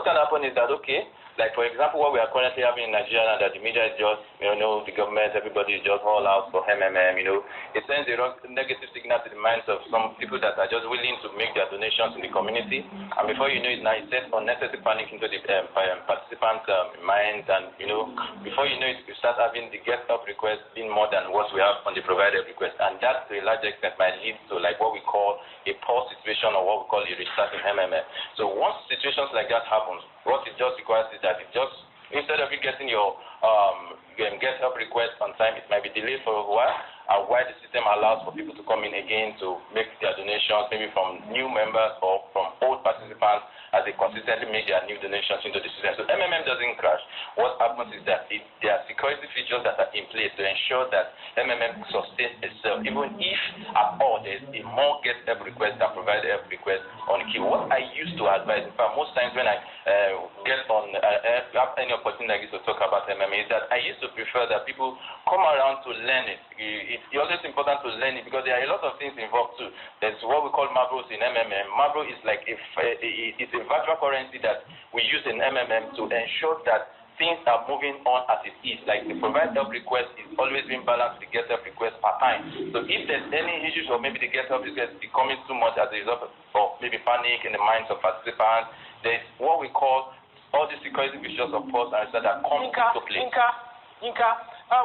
can happen is that, okay, like for example, what we are currently having in Nigeria now, that the media is just, the government, everybody is just all out for MMM, it sends a wrong negative signal to the minds of some people that are just willing to make their donations in the community. And before you know it now, it sends unnecessary panic into the participants' minds. And, before you know it, you start having the get up request being more than what we have on the provided request. And that, to a large extent, might lead to like what we call a poor situation, or what we call a restart in MMM. So once situations like that happen, what it just requires is that it just, instead of you getting your get help request on time, it might be delayed for a while, and while the system allows for people to come in again to make their donations, maybe from new members or from old participants, as they consistently make their new donations into the system. So MMM doesn't crash. What happens is that there are security features that are in place to ensure that MMM sustains itself, even if at all there's a more get help request than provided help request on queue. What I used to advise, in fact, most times when I have any opportunity to talk about MMM, is that I used to prefer that people come around to learn it. It's always important to learn it because there are a lot of things involved too. There's what we call Mabros in MMM. Mabro is like it's a virtual currency that we use in MMM to ensure that things are moving on as it is. Like the provide help request is always being balanced with the get help request per time. So if there's any issues, or maybe the get help request becoming too much as a result of maybe panic in the minds of participants, there's what we call all the security features of post and that come into play. Yinka,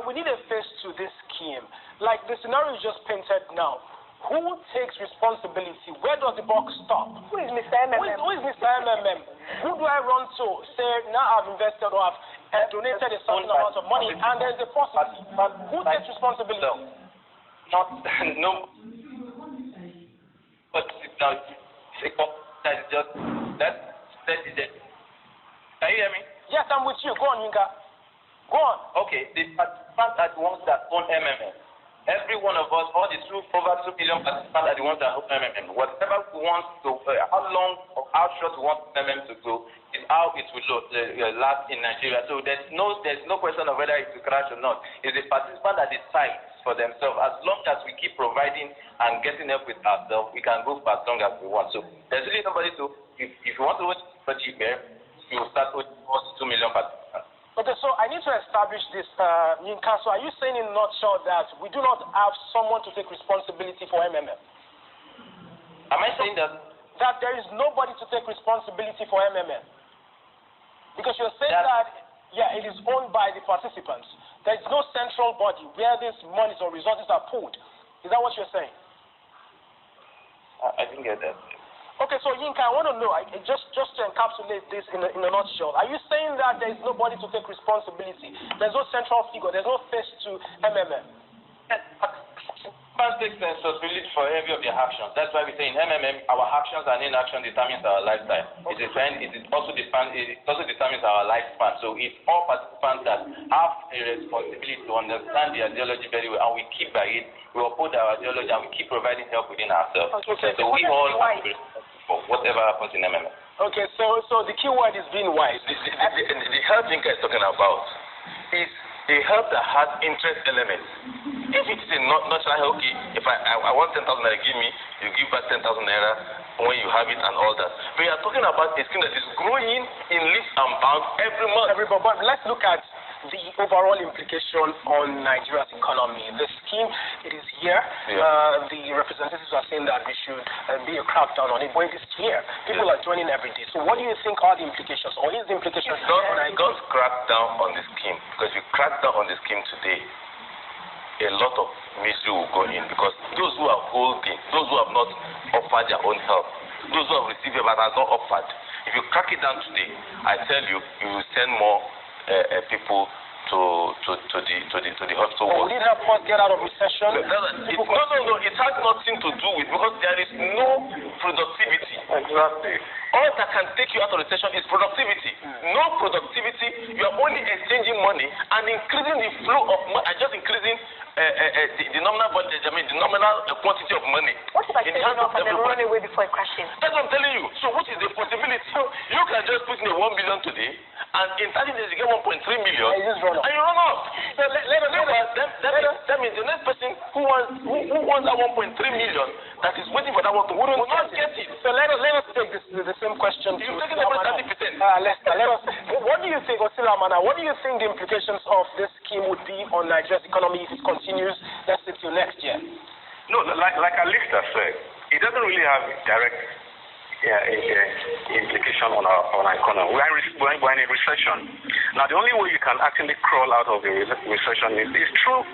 we need a face to this scheme. Like the scenario you just painted now, who takes responsibility? Where does the buck stop? Who is Mr. MMM? Who is Mr. MMM? Who do I run to? Say, now I've invested or I've donated a certain amount of money and there's a paucity. Who takes responsibility? No. But now, that is just, that is it. Can you hear me? Yes, I'm with you. Go on, Yinka. Go on. Okay, the participants are the ones that own MMM. Every one of us, all the over 2 billion participants are the ones that own MMM. Whatever we want to, how long or how short we want MMM to go, is how it will last in Nigeria. So there's no question of whether it will crash or not. It's the participant that decides for themselves. As long as we keep providing and getting help with ourselves, we can go for as long as we want. So there's really nobody to, if you want to watch for GPF, you will start with 2 million participants. Okay, so I need to establish this, Yinka. So are you saying in a nutshell that we do not have someone to take responsibility for MMM? Am I saying that? That there is nobody to take responsibility for MMM? Because you're saying that, yeah, it is owned by the participants. There is no central body where these monies or resources are pooled. Is that what you're saying? I didn't get that. Okay, so Yinka, I want to know, just to encapsulate this in a nutshell, are you saying that there is nobody to take responsibility? There's no central figure, there's no face to MMM? Parents take responsibility for every of their actions. That's why we say in MMM, our actions and inaction determines our lifestyle. Okay. It also determines our lifespan. So it's all participants that have a responsibility to understand the ideology very well, and we keep by it. We uphold our ideology and we keep providing help within ourselves. Okay, so we all have to be responsible for whatever happens in MMM. Okay, so the key word is being wise. The help Yinka is talking about is a help that has interest elements. If it is a natural help, okay, if I want 10,000 naira, give me, you give back 10,000 naira when you have it and all that. But we are talking about a scheme that is growing in leaps and bounds every month. But let's look at the overall implication on Nigeria's economy. The scheme, it is here. Yeah. The representatives are saying that we should be a crackdown on it, but it is here. People are joining every day. So what do you think are the implications, or is the implication? Don't crack down on the scheme, because if you crack down on the scheme today, a lot of misery will go in, because those who are holding, those who have not offered their own help, those who have received it but have not offered, if you crack it down today, I tell you, you will send more people to the hospital. Will it help us get out of recession? No. It has nothing to do with, because there is no productivity. Exactly. All that can take you out of recession is productivity. No productivity. You are only exchanging money and increasing the flow of money, and just increasing the nominal budget. I mean, the nominal quantity of money. What if I take it off and then run away before it crashes? That's what I'm telling you. So, what is the possibility? You can just put in a 1 billion today, and in 30 days you get 1.3 million, and you run off. So that means the next person who wants that 1.3 million that is waiting for that one will not get it. So let us take the same question. You're taking about 30%. Lester, what do you think, Osilamana, what do you think the implications of this scheme would be on Nigeria's economy if it continues, let's say, till next year? No, like Lester said, it doesn't really have direct implication on our economy. We're in a recession. Now, the only way you can actually crawl out of the recession is through,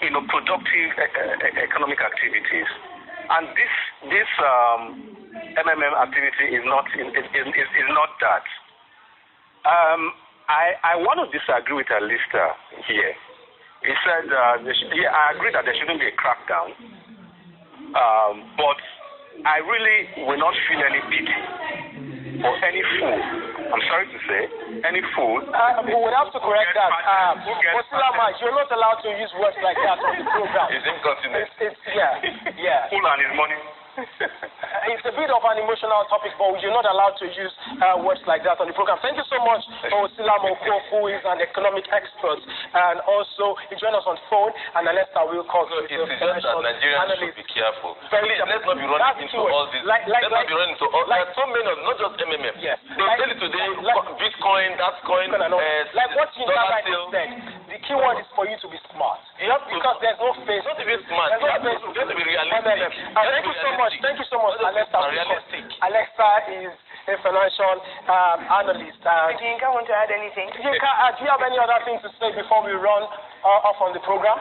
productive economic activities. And this MMM activity is not that. I want to disagree with Lester here. He said, I agree that there shouldn't be a crackdown, but I really will not feel any pity for any fool. I'm sorry to say, any fool. We would have to correct that. Osilama, you're not allowed to use words like that on the program. It's incontinent. Yeah. Fool and his money. It's a bit of an emotional topic, but you're not allowed to use words like that on the program. Thank you so much, Osilama Oko, who is an economic expert, and also he joined us on phone, and Lester will call. It is just that Nigerians should be careful. Please, let's not be running into all this. Let's not be running into all. There are so many, not just MMM. Yes. They tell you today, Bitcoin, that's coin. Like what Yinka said, the key word is for you to be smart. Because there's no face. Not to be smart. You have to be realistic. Thank you so much. Thank you so much, Alexa. Alexa is a financial analyst. Yinka, want to add anything? Yinka, do you have any other thing to say before we run off on the program?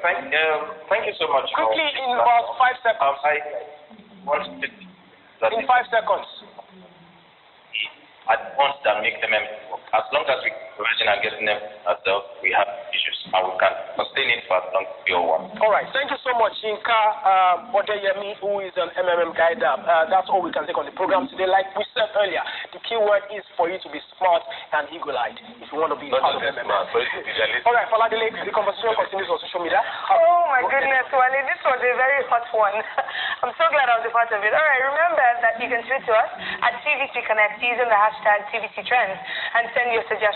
Thank you so much. Quickly, in about 5 seconds. In 5 seconds. At once that make them, as long as we imagine and getting them ourselves, we have issues and we can sustain it for as long as we all want. All right, thank you so much, Yinka Odeyemi, who is an MMM guide. That's all we can take on the program today. Like we said earlier, the key word is for you to be smart and eagle-eyed if you want to be part of MMM. All right, Faladele, the conversation continues on social media. Oh my goodness, Wale, this was a very hot one. I'm so glad I was a part of it. All right, remember that you can tweet to us at TVC Connect using the hashtag TVC Trends and send your suggestions.